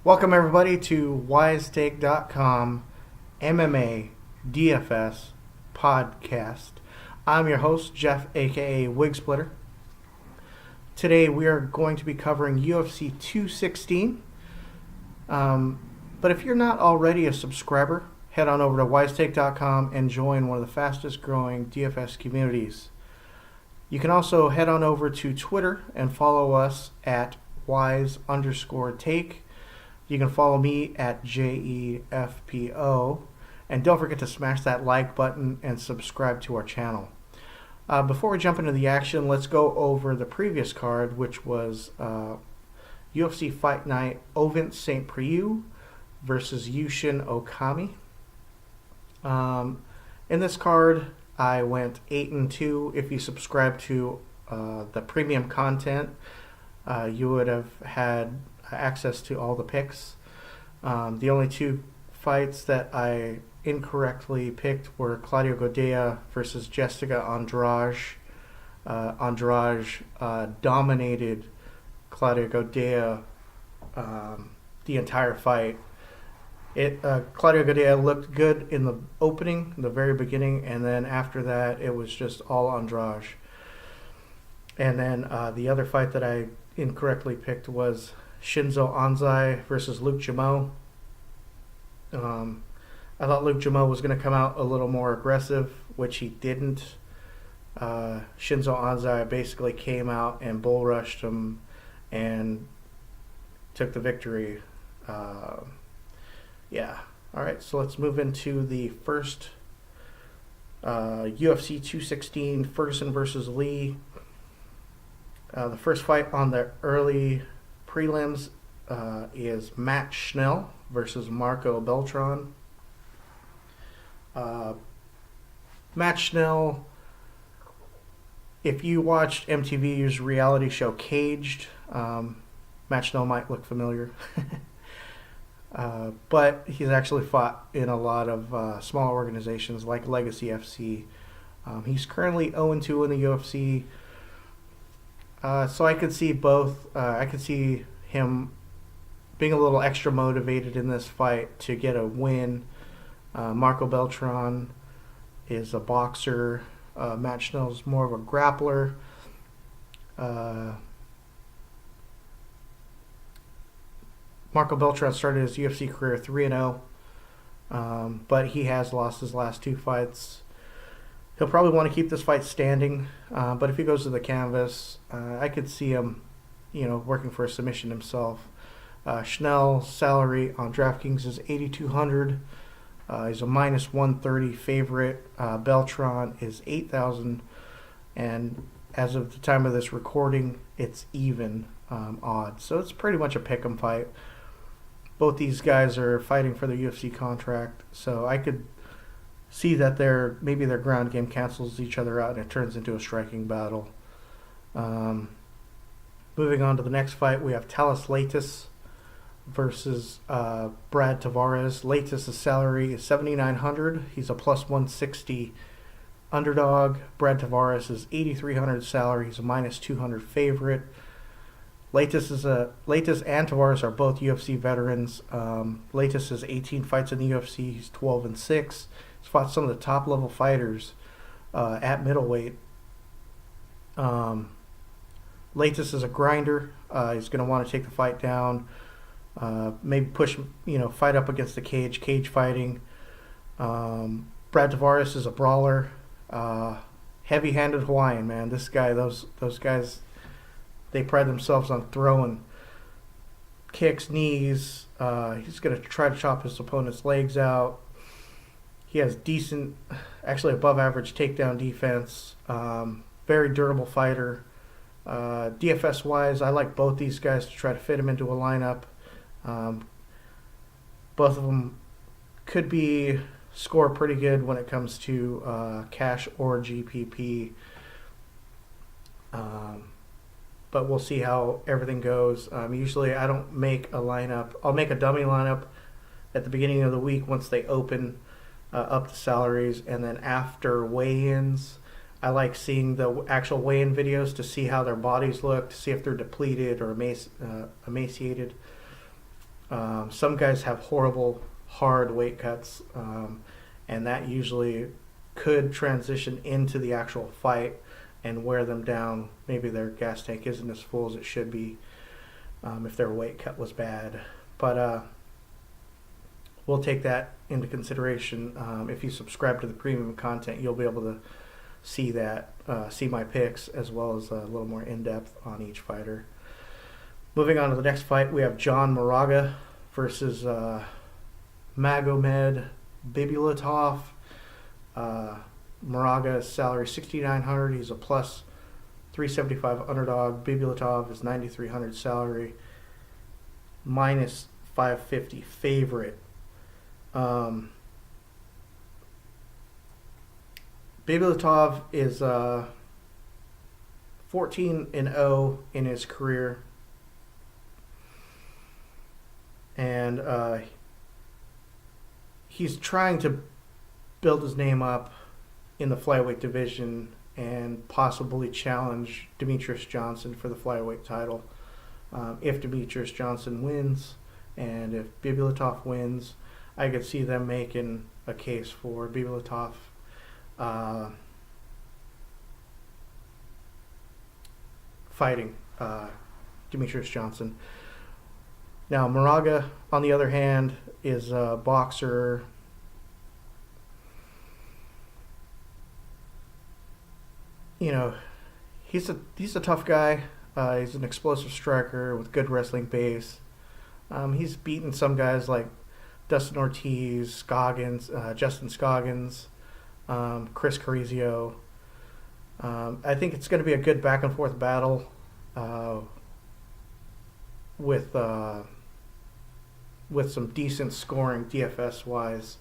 Welcome everybody to wisetake.com MMA DFS Podcast. I'm your host, Jeff, aka Wigsplitter. Today we are going to be covering UFC 216. But if you're not already a subscriber, head on over to wisetake.com and join one of the fastest growing DFS communities. You can also head on over to Twitter and follow us at wise_take. You can follow me at JEFPO. And don't forget to smash that like button and subscribe to our channel. Before we jump into the action, let's go over the previous card, which was UFC Fight Night Ovin St. Preux versus Yushin Okami. In this card, I went 8-2. If you subscribe to the premium content, you would have had access to all the picks. The only two fights that I incorrectly picked were Claudio Gadelha versus Jessica Andrade. Andrade dominated Claudio Gadelha the entire fight. Claudio Gadelha looked good in the opening, the very beginning, and then after that it was just all Andrade. And then the other fight that I incorrectly picked was Shinzo Anzai versus Luke Jamo. I thought Luke Jamo was going to come out a little more aggressive, which he didn't. Shinzo Anzai basically came out and bull rushed him and took the victory. Yeah. All right, so let's move into the first UFC 216 Ferguson versus Lee. The first fight on the early prelims is Matt Snell versus Marco Beltran. Matt Snell, if you watched MTV's reality show Caged, Matt Snell might look familiar. But he's actually fought in a lot of small organizations like Legacy FC. He's currently 0-2 in the UFC. So I could see both. I could see him being a little extra motivated in this fight to get a win. Marco Beltran is a boxer. Matt Snell is more of a grappler. Marco Beltran started his UFC career 3-0, but he has lost his last two fights. He'll probably want to keep this fight standing, but if he goes to the canvas, I could see him, working for a submission himself. Snell's salary on DraftKings is $8,200. He's a -130 favorite. Beltran is 8,000, and as of the time of this recording, it's even odds. So it's pretty much a pick'em fight. Both these guys are fighting for the UFC contract, so I could see that maybe their ground game cancels each other out and it turns into a striking battle. Moving on to the next fight, we have Thales Leites versus Brad Tavares. Leites' salary is $7,900. He's a +160 underdog. Brad Tavares is $8,300 salary. He's a -200 favorite. Leites and Tavares are both UFC veterans. Leites has 18 fights in the UFC. He's 12-6. He's fought some of the top level fighters at middleweight. Leites is a grinder. He's going to want to take the fight down. Maybe push, fight up against the cage fighting. Brad Tavares is a brawler. Heavy-handed Hawaiian, man. This guy, those guys, they pride themselves on throwing kicks, knees. He's going to try to chop his opponent's legs out. He has decent, actually above average takedown defense. Very durable fighter. DFS-wise, I like both these guys to try to fit him into a lineup. Both of them could score pretty good when it comes to cash or GPP. But we'll see how everything goes. Usually I don't make a lineup. I'll make a dummy lineup at the beginning of the week once they open. up the salaries. And then after weigh-ins, I like seeing the actual weigh-in videos to see how their bodies look, to see if they're depleted or emaciated. Some guys have horrible, hard weight cuts, and that usually could transition into the actual fight and wear them down. Maybe their gas tank isn't as full as it should be if their weight cut was bad. But we'll take that into consideration. If you subscribe to the premium content, you'll be able to see that, see my picks, as well as a little more in-depth on each fighter. Moving on to the next fight, we have John Moraga versus Magomed Bibulatov. Moraga's salary $6,900. He's a plus 375 underdog. Bibulatov is 9,300 salary, minus 550 favorite. Bibulatov is 14-0 in his career, and he's trying to build his name up in the flyweight division and possibly challenge Demetrius Johnson for the flyweight title. If Demetrius Johnson wins and if Bibulatov wins, I could see them making a case for Bibulatov fighting Demetrius Johnson. Now, Moraga, on the other hand, is a boxer. You know, he's a tough guy. He's an explosive striker with good wrestling base. He's beaten some guys like Dustin Ortiz, Scoggins, Justin Scoggins, Chris Carrizio. I think it's going to be a good back and forth battle with some decent scoring DFS wise.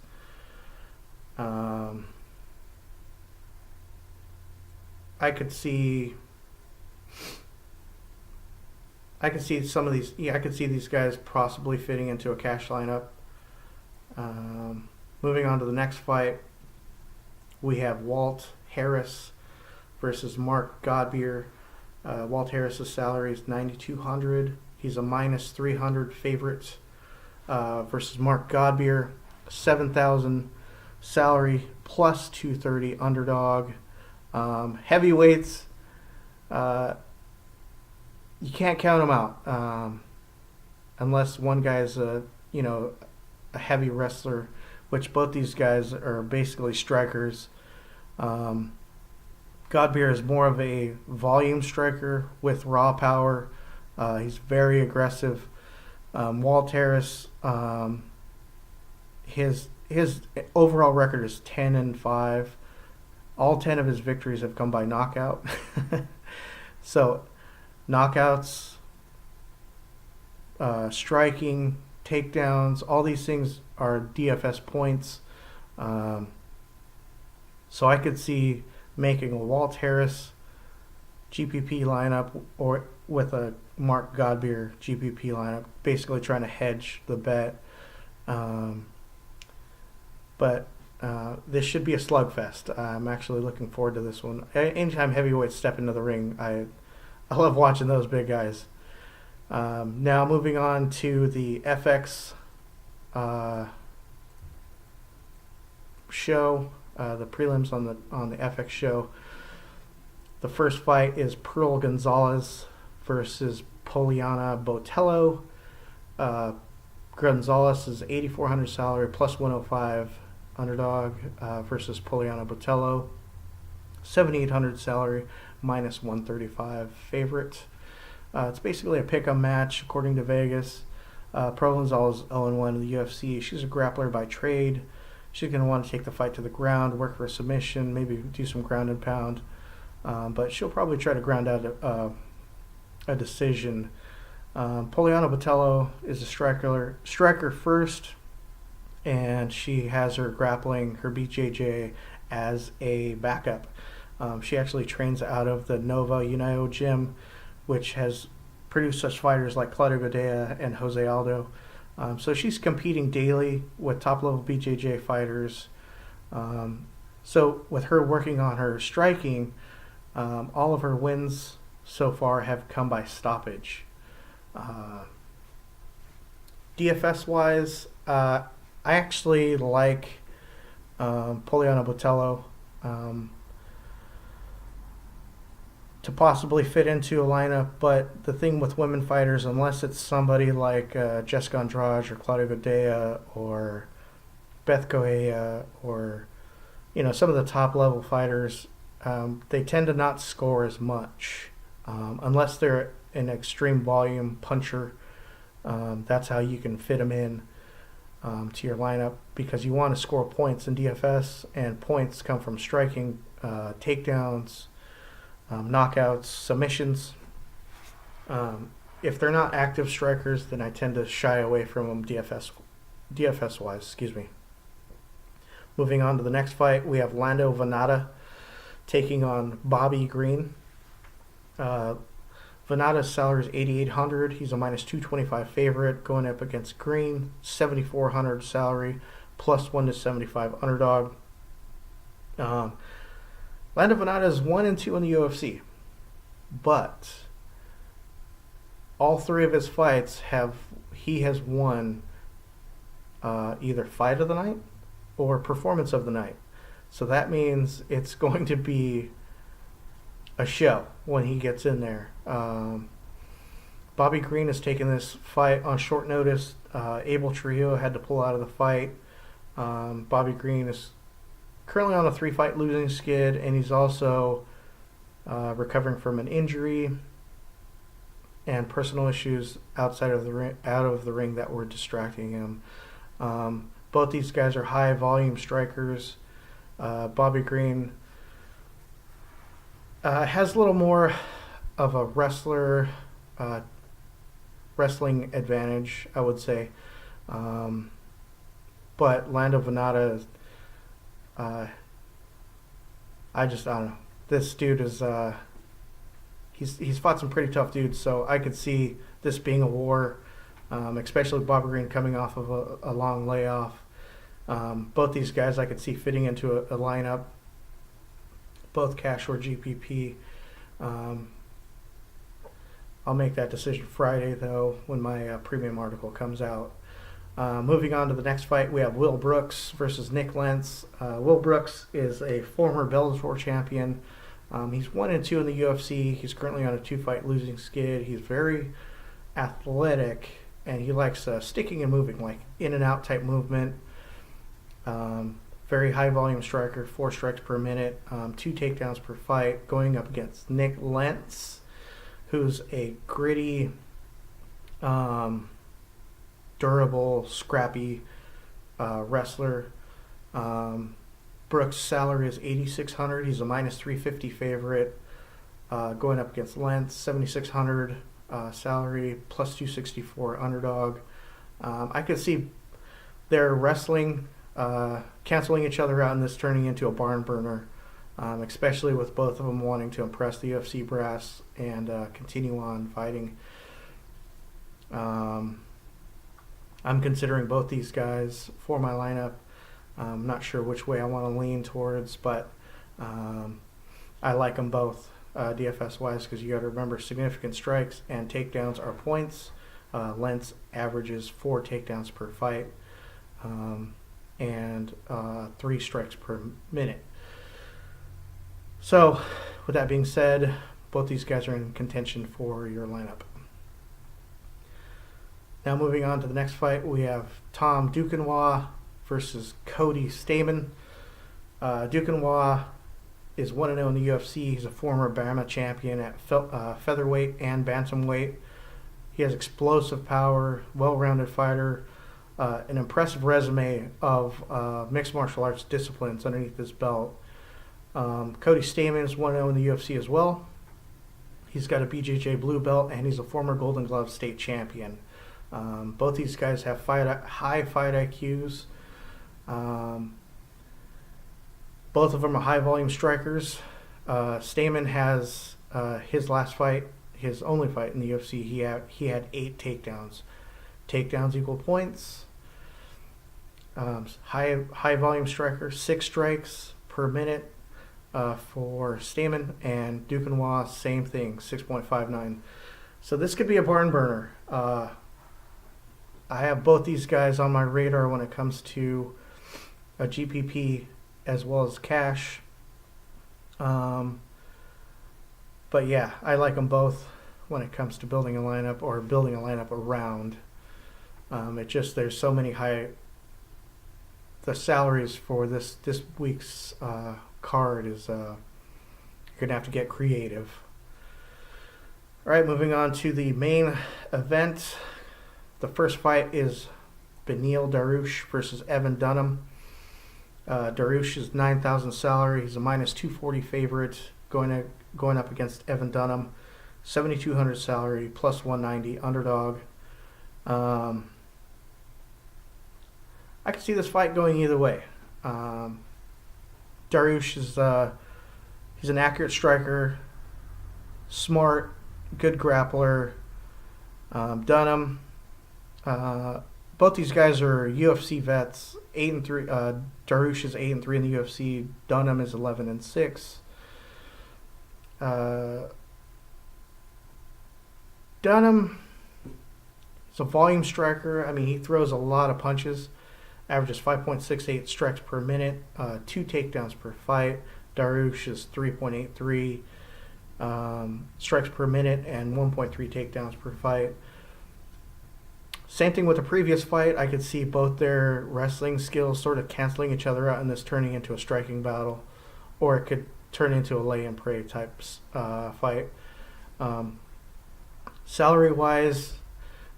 I could see some of these. Yeah, I could see these guys possibly fitting into a cash lineup. Moving on to the next fight, we have Walt Harris versus Mark Godbeer. Walt Harris's salary is $9,200. He's a minus 300 favorite versus Mark Godbeer, $7,000 salary plus 230 underdog. Heavyweights, you can't count them out unless one guy's a heavy wrestler, which both these guys are basically strikers. Godbeer is more of a volume striker with raw power. He's very aggressive. Walt Harris, his overall record is 10-5. All 10 of his victories have come by knockout. So, knockouts, striking, takedowns, all these things are DFS points. So I could see making a Walt Harris GPP lineup or with a Mark Godbeer GPP lineup, basically trying to hedge the bet. But this should be a slugfest. I'm actually looking forward to this one. Anytime heavyweights step into the ring, I love watching those big guys. Now moving on to the FX show, the prelims on the FX show. The first fight is Pearl Gonzalez versus Poliana Botello. Gonzalez is 8,400 salary plus 105 underdog versus Poliana Botello. 7,800 salary minus 135 favorite. It's basically a pick-em match according to Vegas. Pearl Gonzalez is 0-1 in the UFC. She's a grappler by trade. She's going to want to take the fight to the ground, work for a submission, maybe do some ground and pound. But she'll probably try to ground out a decision. Poliana Botello is a striker first, and she has her grappling, her BJJ, as a backup. She actually trains out of the Nova Uniao gym, which has produced such fighters like Claudio Godea and Jose Aldo. So she's competing daily with top-level BJJ fighters. So with her working on her striking, all of her wins so far have come by stoppage. DFS wise, I actually like Poliana Botello to possibly fit into a lineup, but the thing with women fighters, unless it's somebody like Jessica Andrade or Claudia Gadelha or Beth Correia or some of the top level fighters, they tend to not score as much unless they're an extreme volume puncher. That's how you can fit them in to your lineup, because you want to score points in DFS, and points come from striking, takedowns, knockouts, submissions. If they're not active strikers, then I tend to shy away from them DFS wise. Excuse me. Moving on to the next fight, we have Lando Venata taking on Bobby Green. Venata's salary is $8,800. He's a minus 225 favorite, going up against Green, $7,400 salary, plus 1-75 underdog. Lando Venata is 1-2 in the UFC, but all three of his fights he has won either fight of the night or performance of the night. So that means it's going to be a show when he gets in there. Bobby Green has taken this fight on short notice. Abel Trujillo had to pull out of the fight. Bobby Green is currently on a 3-fight losing skid, and he's also recovering from an injury and personal issues out of the ring that were distracting him. Both these guys are high volume strikers. Bobby Green has a little more of a wrestling advantage, I would say. But Lando Venata, I don't know. This dude is he's fought some pretty tough dudes, so I could see this being a war, especially with Bobby Green coming off of a long layoff. Both these guys I could see fitting into a lineup, both cash or GPP. I'll make that decision Friday, though, when my premium article comes out. Moving on to the next fight, we have Will Brooks versus Nick Lentz. Will Brooks is a former Bellator champion. He's 1-2 in the UFC. He's currently on a 2-fight losing skid. He's very athletic, and he likes sticking and moving, like in and out type movement. Very high volume striker, 4 strikes per minute, 2 takedowns per fight, going up against Nick Lentz, who's a gritty, durable, scrappy wrestler. Brooks' salary is $8,600. He's a minus 350 favorite, going up against Lentz, $7,600 salary, plus 264 underdog. I could see their wrestling canceling each other out and this turning into a barn burner, especially with both of them wanting to impress the UFC brass and continue on fighting. I'm considering both these guys for my lineup. I'm not sure which way I want to lean towards, but I like them both DFS-wise, because you got to remember significant strikes and takedowns are points. Lentz averages 4 takedowns per fight. And 3 strikes per minute. So, with that being said, both these guys are in contention for your lineup. Now moving on to the next fight, we have Tom Duquesnoy versus Cody Stamen. Duquesnoy is 1-0 in the UFC. He's a former Barela champion at featherweight and bantamweight. He has explosive power, well-rounded fighter, an impressive resume of mixed martial arts disciplines underneath his belt. Cody Stamen is 1-0 in the UFC as well. He's got a BJJ blue belt, and he's a former Golden Glove state champion. Both these guys have high fight IQs. Both of them are high volume strikers. Stamen has his last fight, his only fight in the UFC. He had 8 takedowns. Takedowns equal points. high volume striker, 6 strikes per minute for Stamen, and Duquesnoy, same thing, 6.59. So this could be a barn burner. I have both these guys on my radar when it comes to a GPP as well as cash. But yeah, I like them both when it comes to building a lineup or building a lineup around. There's so many the salaries for this week's card is you're gonna have to get creative. All right, moving on to the main event. The first fight is Beneil Dariush versus Evan Dunham. Dariush is 9,000 salary. He's a minus 240 favorite going up against Evan Dunham. 7,200 salary, plus 190 underdog. I can see this fight going either way. Dariush is he's an accurate striker, smart, good grappler. Dunham, both these guys are UFC vets. 8-3. Dariush is 8-3 in the UFC. Dunham is 11-6. Dunham is a volume striker. I mean, he throws a lot of punches. Averages 5.68 strikes per minute, 2 takedowns per fight. Dariush is 3.83 strikes per minute and 1.3 takedowns per fight. Same thing with the previous fight. I could see both their wrestling skills sort of canceling each other out and this turning into a striking battle, or it could turn into a lay and pray type fight. Salary-wise,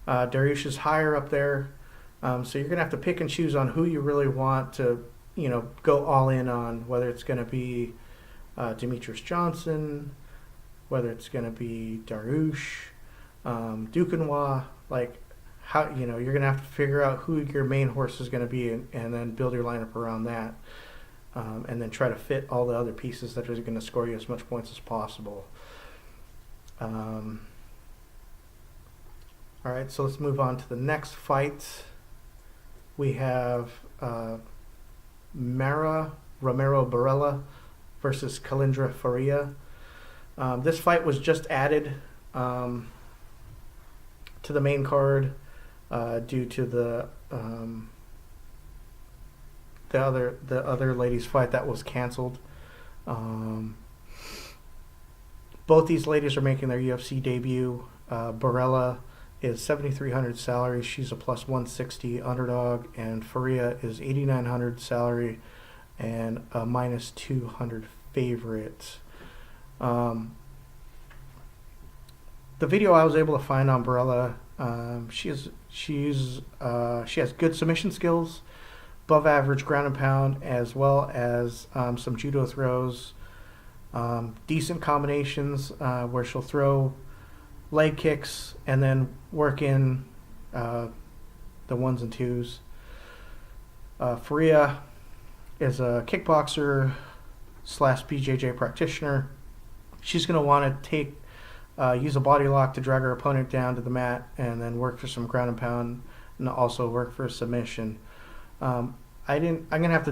Dariush is higher up there, so you're going to have to pick and choose on who you really want to, go all in on, whether it's going to be Demetrius Johnson, whether it's going to be Dariush, Duquesnoy, how you're going to have to figure out who your main horse is going to be and then build your lineup around that, and then try to fit all the other pieces that are going to score you as much points as possible. All right, so let's move on to the next fight. We have Romero Barela versus Kalindra Faria. This fight was just added to the main card due to the other ladies' fight that was canceled. Both these ladies are making their UFC debut. Barela is 7,300 salary. She's a plus 160 underdog, and Faria is 8,900 salary and a minus 200 favorite. The video I was able to find on Barela, she has good submission skills, above average ground and pound, as well as some judo throws, decent combinations where she'll throw leg kicks and then work in the ones and twos. Faria is a kickboxer / BJJ practitioner. She's going to want to use a body lock to drag her opponent down to the mat and then work for some ground and pound and also work for a submission. I'm going to have to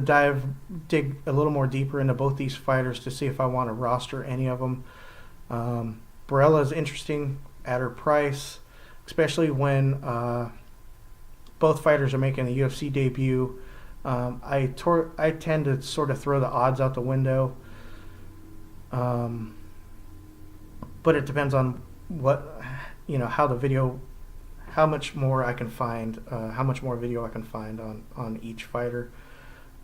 dig a little more deeper into both these fighters to see if I want to roster any of them. Barela is interesting at her price, especially when both fighters are making a UFC debut. I tend to sort of throw the odds out the window, but it depends on how much more I can find, how much more video I can find on each fighter,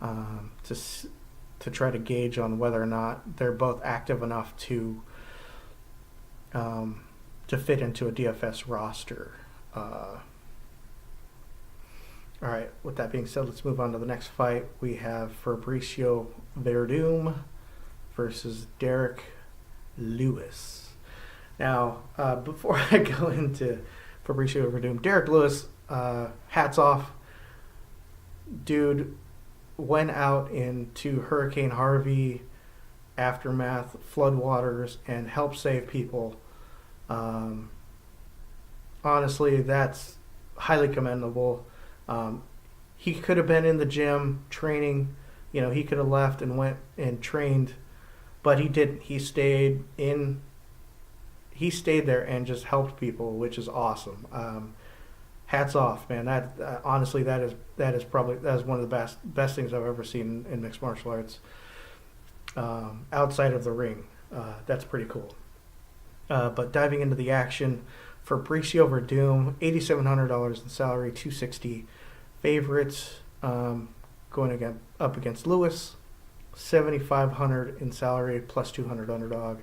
to try to gauge on whether or not they're both active enough to fit into a DFS roster. All right, with that being said, let's move on to the next fight. We have Fabricio Verdum versus Derrick Lewis. Now, before I go into Fabricio Verdum, Derrick Lewis, hats off. Dude went out into Hurricane Harvey aftermath, floodwaters, and helped save people. Honestly, that's highly commendable. he could have been in the gym training. He could have left and went and trained, but he didn't. He stayed there and just helped people, which is awesome. Hats off, man. That honestly, that is one of the best things I've ever seen in mixed martial arts. Outside of the ring, that's pretty cool. But diving into the action, Fabricio Verdum, $8,700 in salary, 260 favorites, going up against Lewis, $7,500 in salary, plus 200 underdog.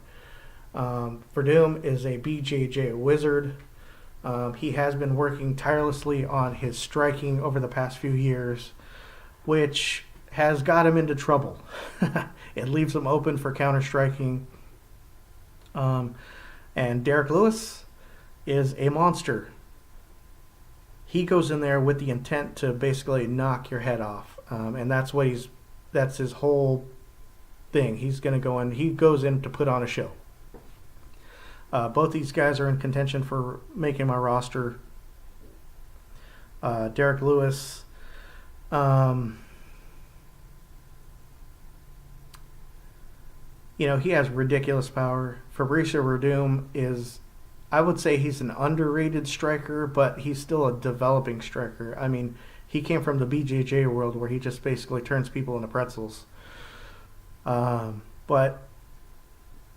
Verdum is a BJJ wizard. He has been working tirelessly on his striking over the past few years, which has got him into trouble. It leaves him open for counter-striking. And Derrick Lewis is a monster. He goes in there with the intent to basically knock your head off. And that's his whole thing. He's going to go in. He goes in to put on a show. Both these guys are in contention for making my roster. Derrick Lewis, he has ridiculous power. Fabricio Verdum is, I would say he's an underrated striker, but he's still a developing striker. I mean, he came from the BJJ world where he just basically turns people into pretzels. But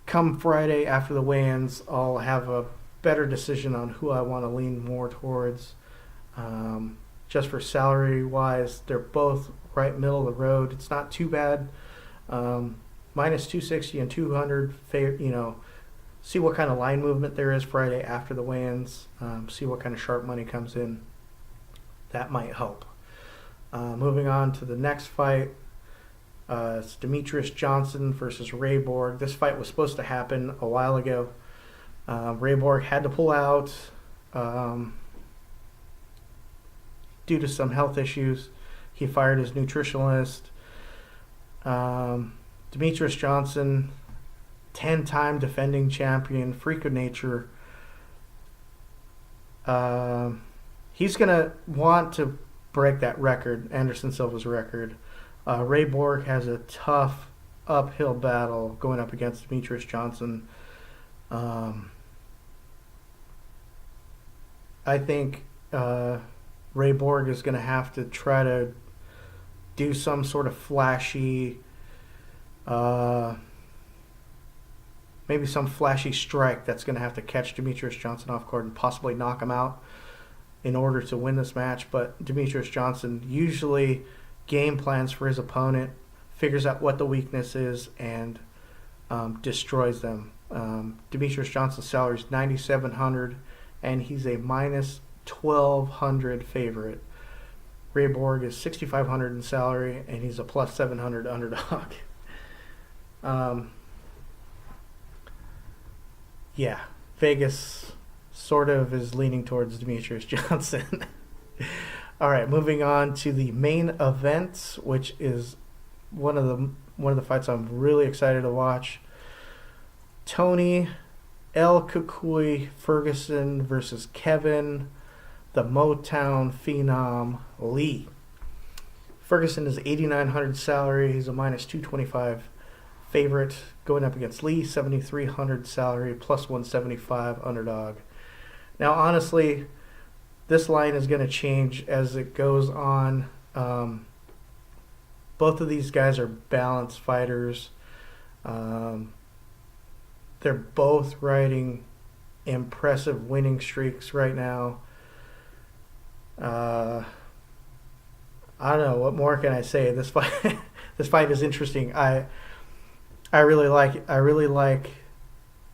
come Friday after the weigh-ins, I'll have a better decision on who I want to lean more towards. Just for salary-wise, they're both right middle of the road. It's not too bad. Minus 260 and 200, see what kind of line movement there is Friday after the weigh-ins. See what kind of sharp money comes in. That might help. Moving on to the next fight. It's Demetrius Johnson versus Ray Borg. This fight was supposed to happen a while ago. Ray Borg had to pull out due to some health issues. He fired his nutritionist. Demetrius Johnson, 10-time defending champion, freak of nature. He's going to want to break that record, Anderson Silva's record. Ray Borg has a tough uphill battle going up against Demetrius Johnson. I think Ray Borg is going to have to try to do some sort of flashy, maybe some flashy strike that's going to have to catch Demetrius Johnson off guard and possibly knock him out in order to win this match. But Demetrius Johnson usually game plans for his opponent, figures out what the weakness is, and destroys them. Demetrius Johnson's salary is $9,700, and he's a minus 1,200 favorite. Ray Borg is $6,500 in salary, and he's a plus 700 underdog. Yeah, Vegas sort of is leaning towards Demetrius Johnson. All right, moving on to the main event, which is one of the fights I'm really excited to watch. Tony El Kukui Ferguson versus Kevin, the Motown Phenom Lee. Ferguson is $8,900 salary. He's a minus 225 favorite going up against Lee, $7,300 salary, plus 175 underdog. Now, honestly, this line is going to change as it goes on. Both of these guys are balanced fighters. They're both riding impressive winning streaks right now. I don't know, what more can I say? This fight is interesting. I really like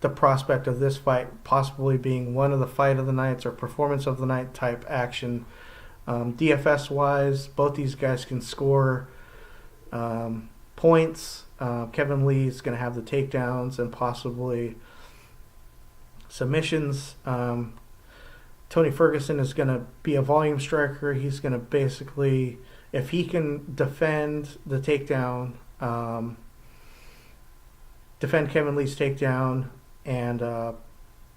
the prospect of this fight possibly being one of the fight of the nights or performance of the night type action. DFS wise, both these guys can score points. Kevin Lee is going to have the takedowns and possibly submissions. Tony Ferguson is going to be a volume striker. He's going to basically, if he can defend the takedown, defend Kevin Lee's takedown and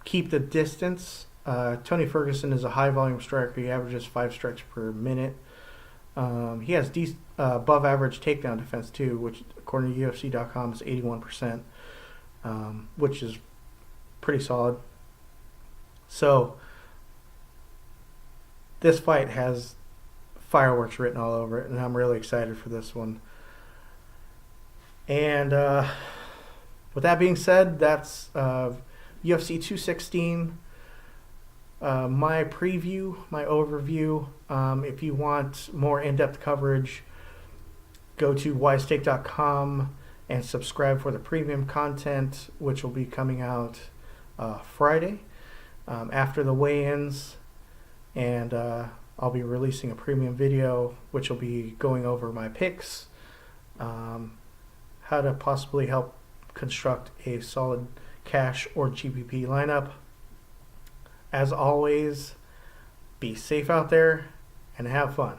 keep the distance. Tony Ferguson is a high volume striker. He averages 5 strikes per minute. He has above average takedown defense too, which according to UFC.com is 81%, which is pretty solid. So this fight has fireworks written all over it, and I'm really excited for this one. And with that being said, that's UFC 216. My preview, my overview. If you want more in-depth coverage, go to wisestake.com and subscribe for the premium content, which will be coming out Friday after the weigh-ins. And I'll be releasing a premium video, which will be going over my picks, how to possibly help construct a solid cash or GPP lineup. As always, be safe out there and have fun.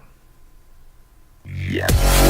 Yes.